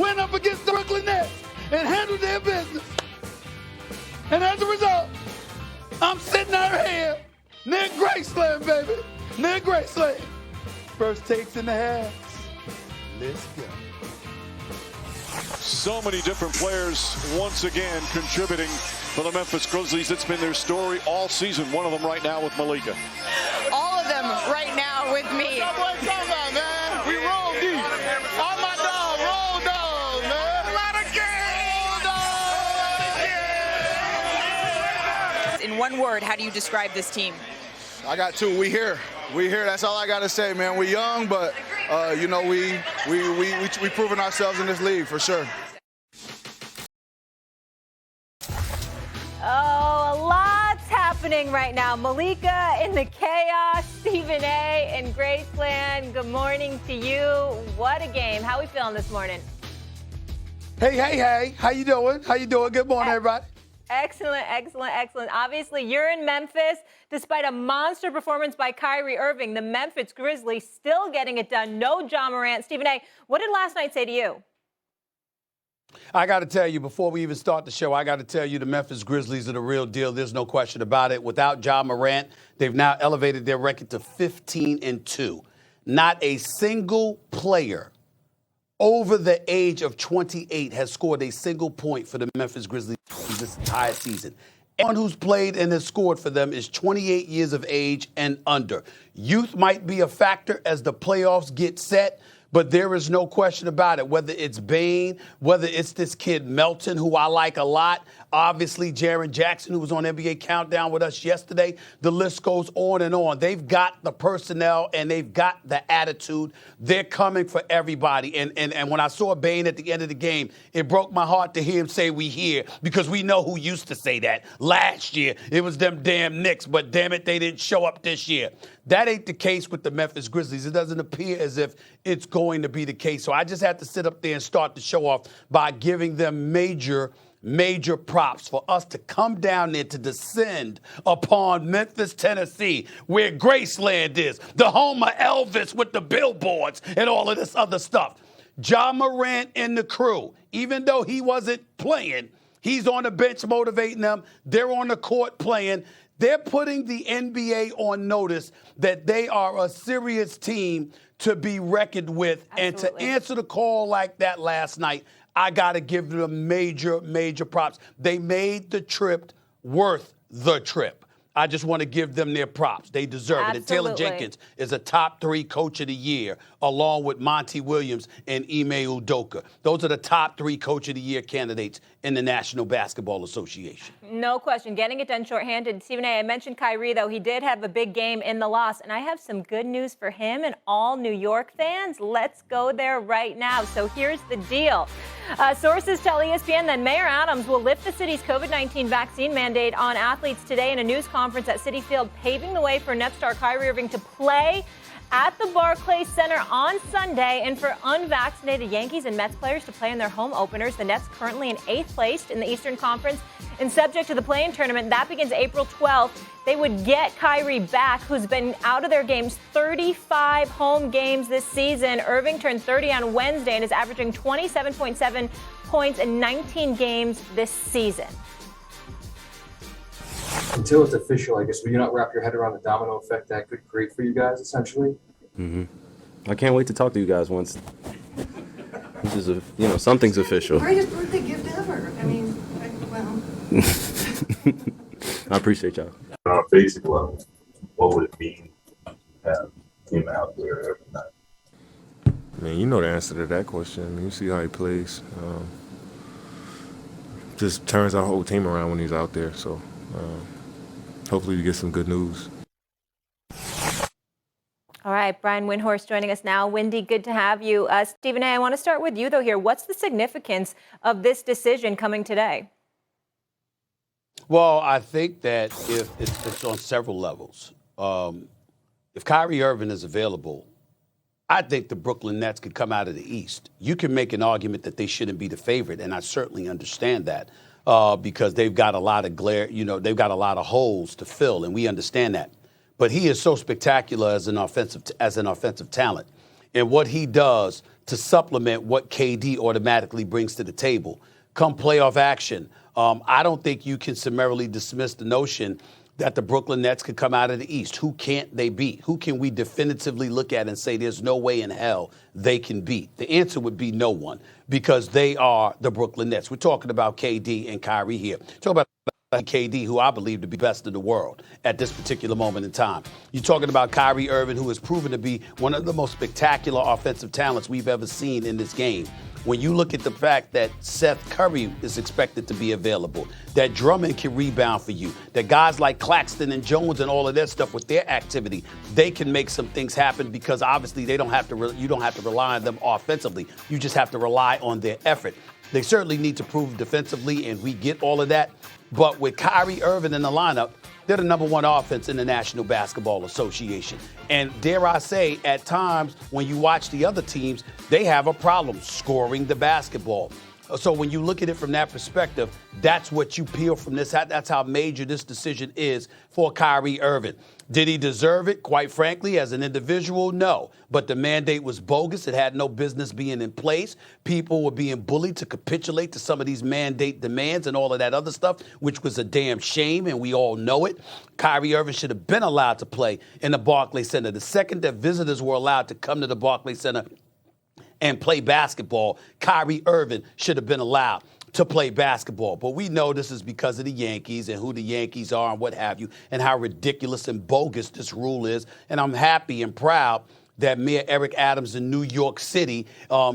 went up against the Brooklyn Nets and handled their business. And as a result, I'm sitting out here near Graceland, baby. Near Graceland. First takes in the house. Let's go. So many different players once again contributing for the Memphis Grizzlies. It's been their story all season. One of them right now with Malika. All of them right now with me. What you talking about, man? We roll deep. All my dogs, roll dogs, man. A lot of games. In one word, how do you describe this team? I got two. We here. We here. That's all I got to say, man. We young, but you know, we proving ourselves in this league for sure. Oh, a lot's happening right now. Malika in the chaos, Stephen A. in Graceland. Good morning to you. What a game. How are we feeling this morning? Hey. How you doing? Good morning, everybody. Excellent. Obviously, you're in Memphis. Despite a monster performance by Kyrie Irving, the Memphis Grizzlies still getting it done. No Ja Morant. Stephen A., what did last night say to you? I got to tell you, before we even start the show, I got to tell you the Memphis Grizzlies are the real deal. There's no question about it. Without Ja Morant, they've now elevated their record to 15-2. Not a single player over the age of 28 has scored a single point for the Memphis Grizzlies this entire season. Everyone who's played and has scored for them is 28 years of age and under. Youth might be a factor as the playoffs get set, but there is no question about it. Whether it's Bane, whether it's this kid Melton, who I like a lot, obviously Jaren Jackson, who was on NBA Countdown with us yesterday, the list goes on and on. They've got the personnel and they've got the attitude. They're coming for everybody. And when I saw Bane at the end of the game, it broke my heart to hear him say we here, because we know who used to say that. Last year, it was them damn Knicks, but damn it, they didn't show up this year. That ain't the case with the Memphis Grizzlies. It doesn't appear as if it's going to be the case. So I just had to sit up there and start the show off by giving them major props for us to come down there to descend upon Memphis, Tennessee, where Graceland is, the home of Elvis with the billboards and all of this other stuff. Ja Morant and the crew, even though he wasn't playing, he's on the bench motivating them. They're on the court playing. They're putting the NBA on notice that they are a serious team to be reckoned with. Absolutely. And to answer the call like that last night, I got to give them major props. They made the trip worth the trip. I just want to give them their props. They deserve it. And Taylor Jenkins is a top 3 coach of the year, along with Monty Williams and Ime Udoka. Those are the top 3 coach of the year candidates in the National Basketball Association. No question. Getting it done shorthanded. Stephen A., I mentioned Kyrie, though. He did have a big game in the loss. And I have some good news for him and all New York fans. Let's go there right now. So here's the deal. Sources tell ESPN that Mayor Adams will lift the city's COVID-19 vaccine mandate on athletes today in a news conference at Citi Field, paving the way for Nets star Kyrie Irving to play at the Barclays Center on Sunday, and for unvaccinated Yankees and Mets players to play in their home openers. The Nets currently in 8th place in the Eastern Conference and subject to the play-in tournament. That begins April 12th. They would get Kyrie back, who's been out of their games 35 home games this season. Irving turned 30 on Wednesday and is averaging 27.7 points in 19 games this season. Until it's official, I guess, will you not wrap your head around the domino effect that could create for you guys, essentially? Mm-hmm. I can't wait to talk to you guys once this is, something's official. Greatest birthday gift ever. I mean, well. I appreciate y'all. On a basic level, what would it mean to have him out there every night? Man, you know the answer to that question. You see how he plays. Just turns our whole team around when he's out there. So hopefully we get some good news. All right, Brian Windhorst joining us now. Wendy, good to have you. Stephen A., I want to start with you, though, here. What's the significance of this decision coming today? Well, I think that if it's on several levels. If Kyrie Irving is available, I think the Brooklyn Nets could come out of the East. You can make an argument that they shouldn't be the favorite, and I certainly understand that because they've got a lot of they've got a lot of holes to fill, and we understand that. But he is so spectacular as an offensive talent, and what he does to supplement what KD automatically brings to the table. Come playoff action, I don't think you can summarily dismiss the notion that the Brooklyn Nets could come out of the East. Who can't they beat? Who can we definitively look at and say there's no way in hell they can beat? The answer would be no one, because they are the Brooklyn Nets. We're talking about KD and Kyrie here. Talk about KD, who I believe to be best in the world at this particular moment in time. You're talking about Kyrie Irving, who has proven to be one of the most spectacular offensive talents we've ever seen in this game. When you look at the fact that Seth Curry is expected to be available, that Drummond can rebound for you, that guys like Claxton and Jones and all of that stuff with their activity, they can make some things happen, because obviously you don't have to rely on them offensively. You just have to rely on their effort. They certainly need to prove defensively, and we get all of that. But with Kyrie Irving in the lineup, they're the number one offense in the National Basketball Association. And dare I say, at times when you watch the other teams, they have a problem scoring the basketball. So when you look at it from that perspective, that's what you peel from this. That's how major this decision is for Kyrie Irving. Did he deserve it? Quite frankly, as an individual, no. But the mandate was bogus. It had no business being in place. People were being bullied to capitulate to some of these mandate demands and all of that other stuff, which was a damn shame, and we all know it. Kyrie Irving should have been allowed to play in the Barclays Center. The second that visitors were allowed to come to the Barclays Center and play basketball, Kyrie Irving should have been allowed to play basketball. But we know this is because of the Yankees and who the Yankees are and what have you, and how ridiculous and bogus this rule is. And I'm happy and proud that Mayor Eric Adams in New York City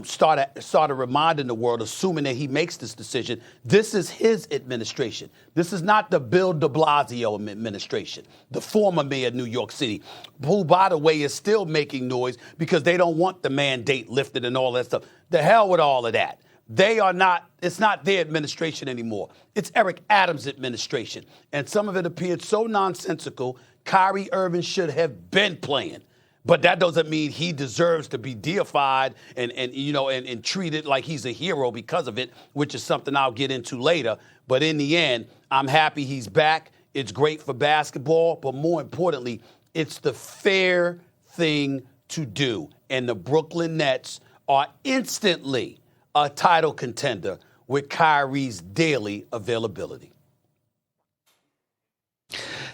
started reminding the world, assuming that he makes this decision, this is his administration. This is not the Bill de Blasio administration, the former mayor of New York City, who, by the way, is still making noise because they don't want the mandate lifted and all that stuff. The hell with all of that. It's not their administration anymore. It's Eric Adams' administration. And some of it appeared so nonsensical, Kyrie Irving should have been playing. But that doesn't mean he deserves to be deified and treated like he's a hero because of it, which is something I'll get into later. But in the end, I'm happy he's back. It's great for basketball, but more importantly, it's the fair thing to do. And the Brooklyn Nets are instantly a title contender with Kyrie's daily availability.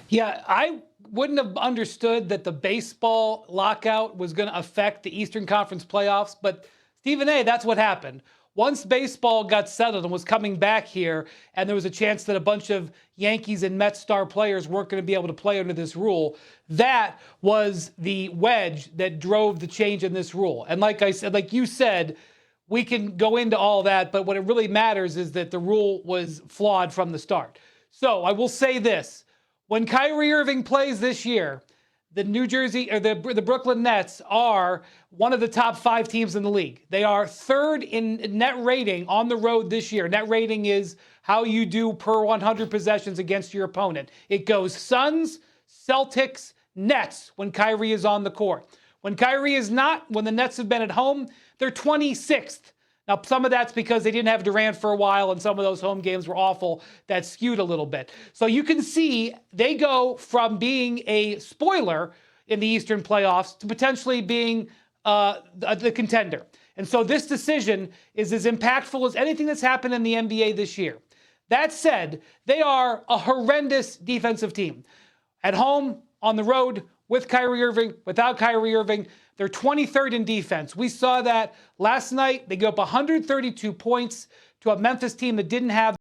Yeah, I wouldn't have understood that the baseball lockout was going to affect the Eastern Conference playoffs, but Stephen A., that's what happened. Once baseball got settled and was coming back here, and there was a chance that a bunch of Yankees and Mets star players weren't going to be able to play under this rule, that was the wedge that drove the change in this rule. And like I said, like you said, we can go into all that, but what it really matters is that the rule was flawed from the start. So I will say this. When Kyrie Irving plays this year, the the Brooklyn Nets are one of the top 5 teams in the league. They are 3rd in net rating on the road this year. Net rating is how you do per 100 possessions against your opponent. It goes Suns, Celtics, Nets when Kyrie is on the court. When Kyrie is not, when the Nets have been at home, they're 26th. Now, some of that's because they didn't have Durant for a while, and some of those home games were awful. That skewed a little bit. So you can see they go from being a spoiler in the Eastern playoffs to potentially being the contender. And so this decision is as impactful as anything that's happened in the NBA this year. That said, they are a horrendous defensive team. At home, on the road, with Kyrie Irving, without Kyrie Irving, they're 23rd in defense. We saw that last night. They go up 132 points to a Memphis team that didn't have